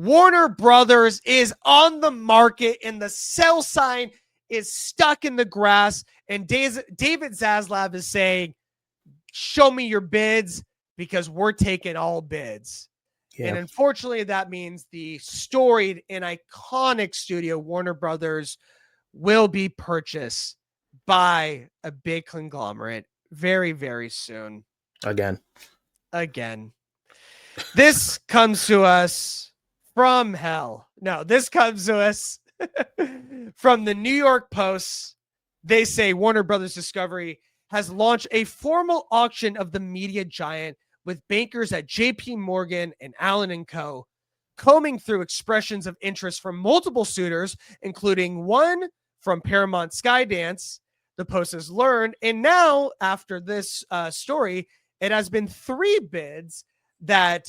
Warner Brothers is on the market and the sell sign is stuck in the grass. And David Zaslav is saying, show me your bids because we're taking all bids. Yeah. And unfortunately, that means the storied and iconic studio, Warner Brothers, will be purchased by a big conglomerate very, very soon. Again. This comes to us from hell. No, this comes to us from the New York Post. They say Warner Brothers Discovery has launched a formal auction of the media giant with bankers at JP Morgan and Allen & Co. combing through expressions of interest from multiple suitors, including one from Paramount Skydance, the Post has learned. And now, after this story, it has been 3 bids that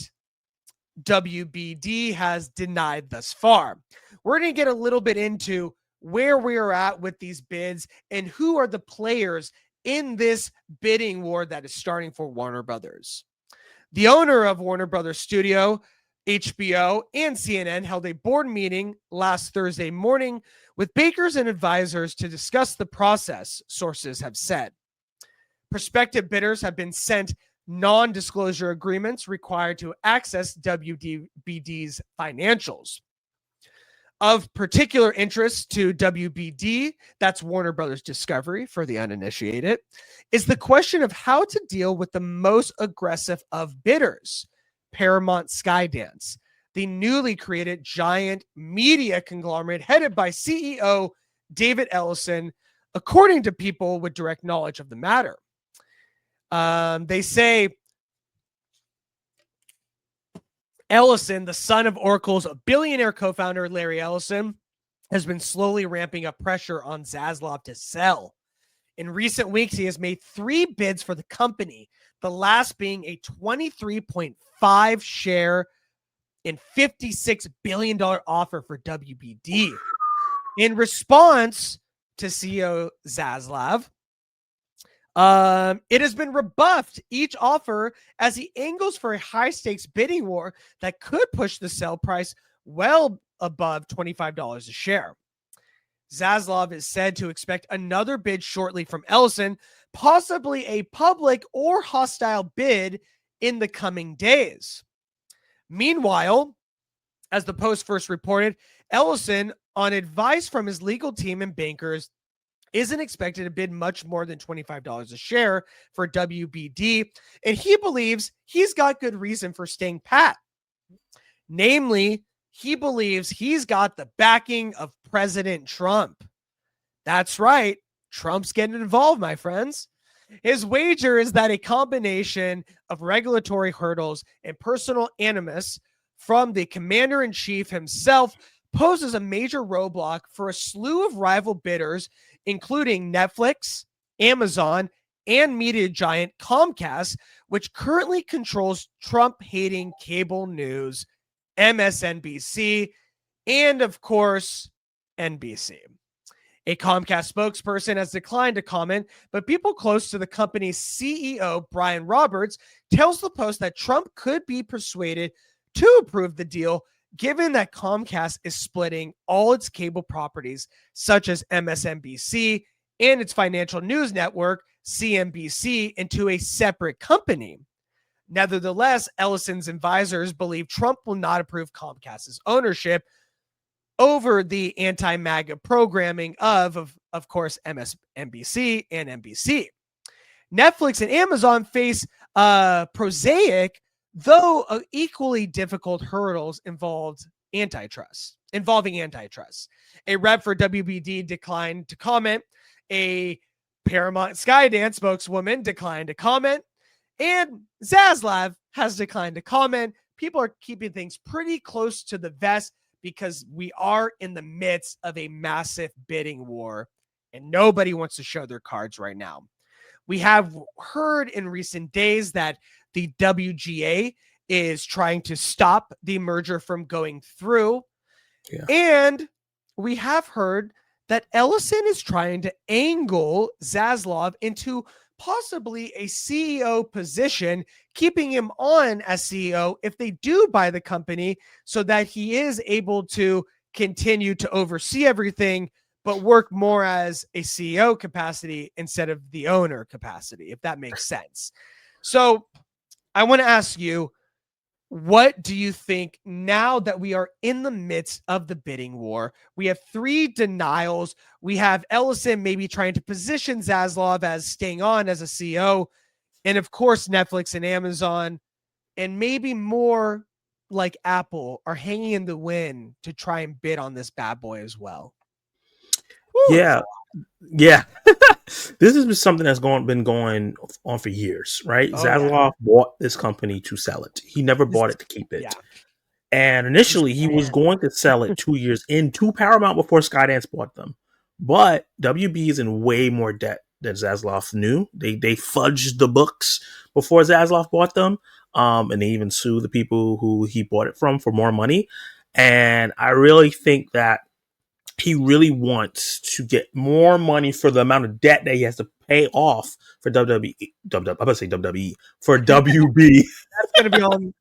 WBD has denied thus far. We're going to get a little bit into where we are at with these bids and who are the players in this bidding war that is starting for Warner Brothers. The owner of Warner Brothers Studio, HBO, and CNN held a board meeting last Thursday morning with bankers and advisors to discuss the process, sources have said. Prospective bidders have been sent non-disclosure agreements required to access WBD's financials. Of particular interest to WBD, that's Warner Brothers Discovery for the uninitiated, is the question of how to deal with the most aggressive of bidders, Paramount Skydance, the newly created giant media conglomerate headed by CEO David Ellison, according to people with direct knowledge of the matter. They say Ellison, the son of Oracle's billionaire co-founder Larry Ellison, has been slowly ramping up pressure on Zaslav to sell. In recent weeks, he has made 3 bids for the company, the last being a 23.5 share in $56 billion offer for WBD. In response to CEO Zaslav, it has been rebuffed each offer as he angles for a high-stakes bidding war that could push the sell price well above $25 a share. Zaslav is said to expect another bid shortly from Ellison, possibly a public or hostile bid in the coming days. Meanwhile, as the Post first reported, Ellison, on advice from his legal team and bankers, isn't expected to bid much more than $25 a share for WBD, and he believes he's got good reason for staying pat. Namely, he believes he's got the backing of President Trump. That's right. Trump's getting involved, my friends. His wager is that a combination of regulatory hurdles and personal animus from the commander-in-chief himself poses a major roadblock for a slew of rival bidders, including Netflix, Amazon, and media giant Comcast, which currently controls Trump-hating cable news, MSNBC, and, of course, NBC. A Comcast spokesperson has declined to comment, but people close to the company's CEO, Brian Roberts, tells the Post that Trump could be persuaded to approve the deal, given that Comcast is splitting all its cable properties, such as MSNBC and its financial news network, CNBC, into a separate company. Nevertheless, Ellison's advisors believe Trump will not approve Comcast's ownership over the anti-MAGA programming of course, MSNBC and NBC. Netflix and Amazon face prosaic, though equally difficult hurdles involving antitrust. A rep for WBD declined to comment. A Paramount Skydance spokeswoman declined to comment. And Zaslav has declined to comment. People are keeping things pretty close to the vest because we are in the midst of a massive bidding war and nobody wants to show their cards right now. We have heard in recent days that the WGA is trying to stop the merger from going through. Yeah. And we have heard that Ellison is trying to angle Zaslav into possibly a CEO position, keeping him on as CEO if they do buy the company, so that he is able to continue to oversee everything, but work more as a CEO capacity instead of the owner capacity, if that makes sense. So I want to ask you, what do you think now that we are in the midst of the bidding war? We have 3 denials. We have Ellison maybe trying to position Zaslav as staying on as a CEO. And of course, Netflix and Amazon, and maybe more like Apple, are hanging in the wind to try and bid on this bad boy as well. Whew, Yeah. Yeah. This has been something that's been going on for years, right? oh, yeah. Zaslav bought this company to sell it. He never bought it to keep it. Yeah. And initially, he was going to sell it 2 years into Paramount before Skydance bought them. But WB is in way more debt than Zaslav knew. They fudged the books before Zaslav bought them. And they even sued the people who he bought it from for more money. And I really think that he really wants to get more money for the amount of debt that he has to pay off for WWE. I'm about to say WWE for WB.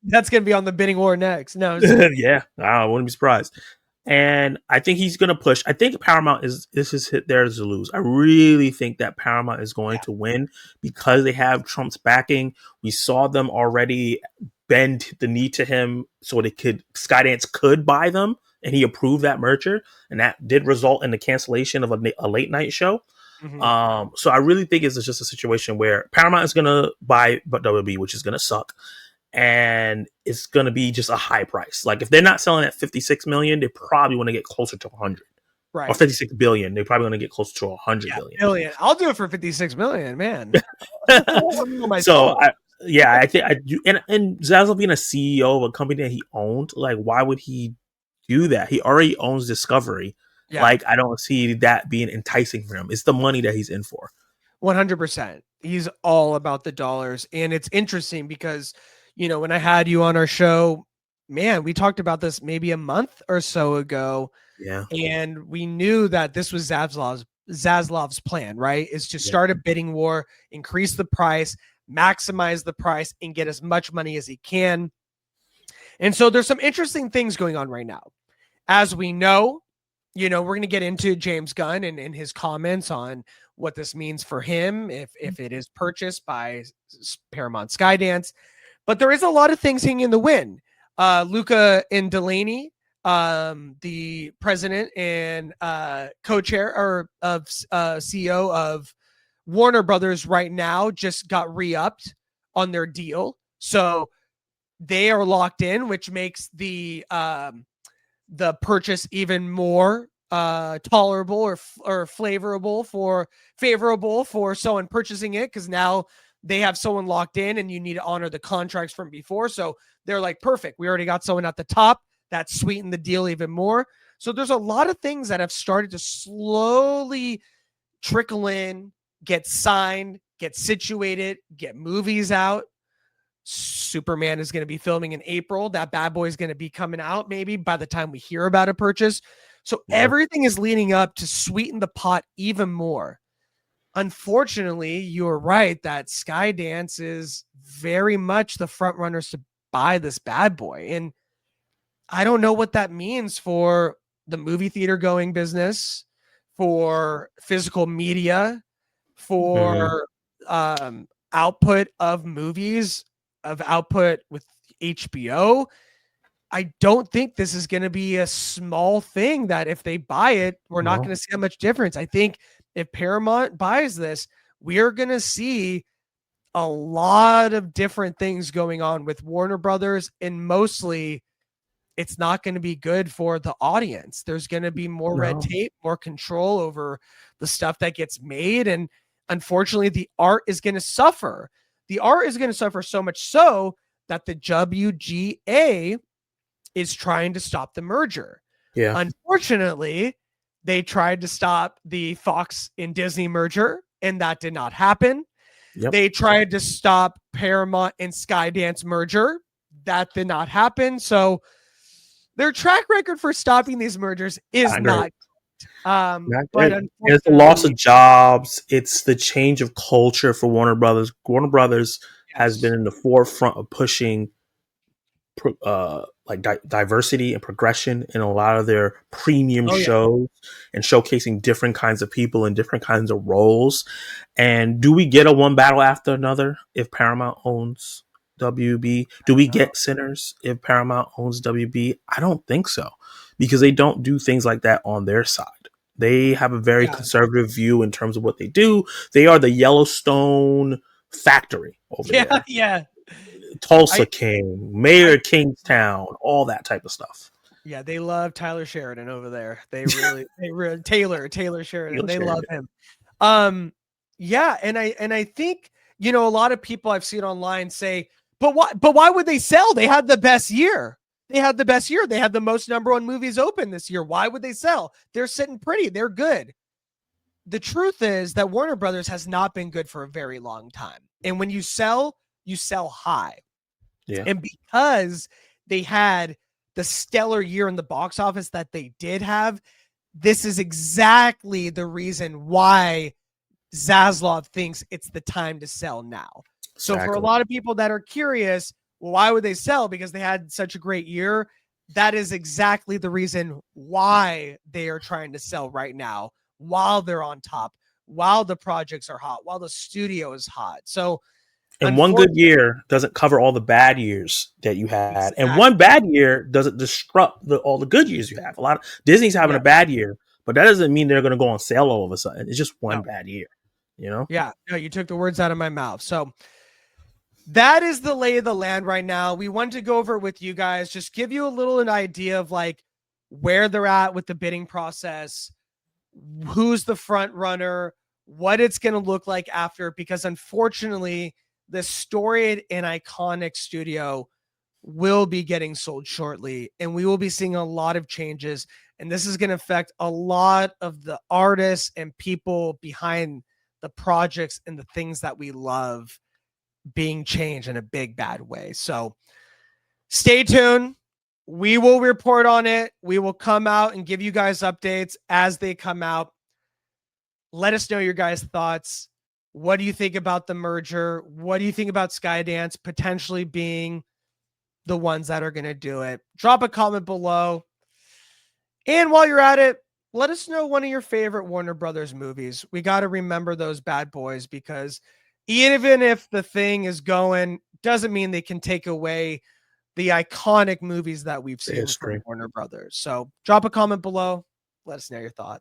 That's gonna be on the bidding war next. No, Yeah, I wouldn't be surprised. And I think he's going to push. I think Paramount this is theirs to lose. I really think that Paramount is going to win because they have Trump's backing. We saw them already bend the knee to him so Skydance could buy them, and he approved that merger, and that did result in the cancellation of a late night show. Mm-hmm. So I really think it's just a situation where Paramount is going to buy WB, which is going to suck. And it's going to be just a high price. Like if they're not selling at 56 million, they probably want to get closer to 100. Right. Or 56 billion. They probably want to get closer to 100 billion. I'll do it for 56 million, man. So I think I do. And Zaslav being a CEO of a company that he owned, like why would he do that? He already owns Discovery. Yeah. Like I don't see that being enticing for him. It's the money that he's in for. 100%. He's all about the dollars. And it's interesting because, you know, when I had you on our show, man, we talked about this maybe a month or so ago. Yeah. And we knew that this was Zaslav's plan, right? Is to start a bidding war, increase the price, maximize the price, and get as much money as he can. And so there's some interesting things going on right now. As we know, you know, we're going to get into James Gunn and his comments on what this means for him if it is purchased by Paramount Skydance. But there is a lot of things hanging in the wind. Luca and Delaney, the president and co-chair of CEO of Warner Brothers right now, just got re-upped on their deal. So they are locked in, which makes the purchase even more tolerable or favorable for someone purchasing it, because now they have someone locked in and you need to honor the contracts from before. So they're like, perfect. We already got someone at the top. That sweetened the deal even more. So there's a lot of things that have started to slowly trickle in, get signed, get situated, get movies out. Superman is going to be filming in April. That bad boy is going to be coming out maybe by the time we hear about a purchase. So everything is leading up to sweeten the pot even more. Unfortunately, you're right that Skydance is very much the front runners to buy this bad boy. And I don't know what that means for the movie theater going business, for physical media, for output of movies, of output with HBO. I don't think this is going to be a small thing that if they buy it, we're not going to see that much difference. I think if Paramount buys this, we're going to see a lot of different things going on with Warner Brothers, and mostly it's not going to be good for the audience. There's going to be more red tape, more control over the stuff that gets made. And unfortunately, the art is going to suffer. The art is going to suffer so much so that the WGA is trying to stop the merger. Yeah. Unfortunately, they tried to stop the Fox and Disney merger, and that did not happen. Yep. They tried to stop Paramount and Skydance merger. That did not happen. So their track record for stopping these mergers is not. Not But good. And it's the loss of unfortunately, jobs. It's the change of culture for Warner Brothers. Warner Brothers has been yes. in the forefront of pushing like diversity and progression in a lot of their premium Oh, yeah. shows and showcasing different kinds of people in different kinds of roles. And do we get a one battle after another if Paramount owns WB? Do we No. get Sinners if Paramount owns WB? I don't think so, because they don't do things like that on their side. They have a very Yeah. conservative view in terms of what they do. They are the Yellowstone factory over Yeah. there. Yeah. Tulsa I, King, Mayor I, of Kingstown, all that type of stuff. yeah, they love Tyler Sheridan over there. They really, Taylor Sheridan. Neil They love Sheridan. him. Yeah. And I think, a lot of people I've seen online say, but why would they sell? They had the best year. They had the best year. They had the most number one movies open this year. Why would they sell? They're sitting pretty. They're good. The truth is that Warner Brothers has not been good for a very long time. And when you sell high. Yeah, And because they had the stellar year in the box office that they did have, this is exactly the reason why Zaslav thinks it's the time to sell now. So for a exactly. lot of people that are curious, well, why would they sell? Because they had such a great year. That is exactly the reason why they are trying to sell right now while they're on top, while the projects are hot, while the studio is hot. So And one good unfortunately, year doesn't cover all the bad years that you had, and one exactly. bad year doesn't disrupt all the good years you have. A lot of Disney's having Yeah. a bad year, but that doesn't mean they're going to go on sale all of a sudden. It's just one No. bad year, you know. Yeah. No, you took the words out of my mouth. So that is the lay of the land right now. We wanted to go over it with you guys, just give you a little an idea of like where they're at with the bidding process, who's the front runner, what it's going to look like after, because unfortunately, the storied and iconic studio will be getting sold shortly, and we will be seeing a lot of changes. And this is going to affect a lot of the artists and people behind the projects and the things that we love being changed in a big bad way. So stay tuned. We will report on it. We will come out and give you guys updates as they come out. Let us know your guys' thoughts. What do you think about the merger? What do you think about Skydance potentially being the ones that are going to do it? Drop a comment below. And while you're at it, let us know one of your favorite Warner Brothers movies. We got to remember those bad boys, because even if the thing is going, doesn't mean they can take away the iconic movies that we've The seen from history. Warner Brothers. So drop a comment below. Let us know your thoughts.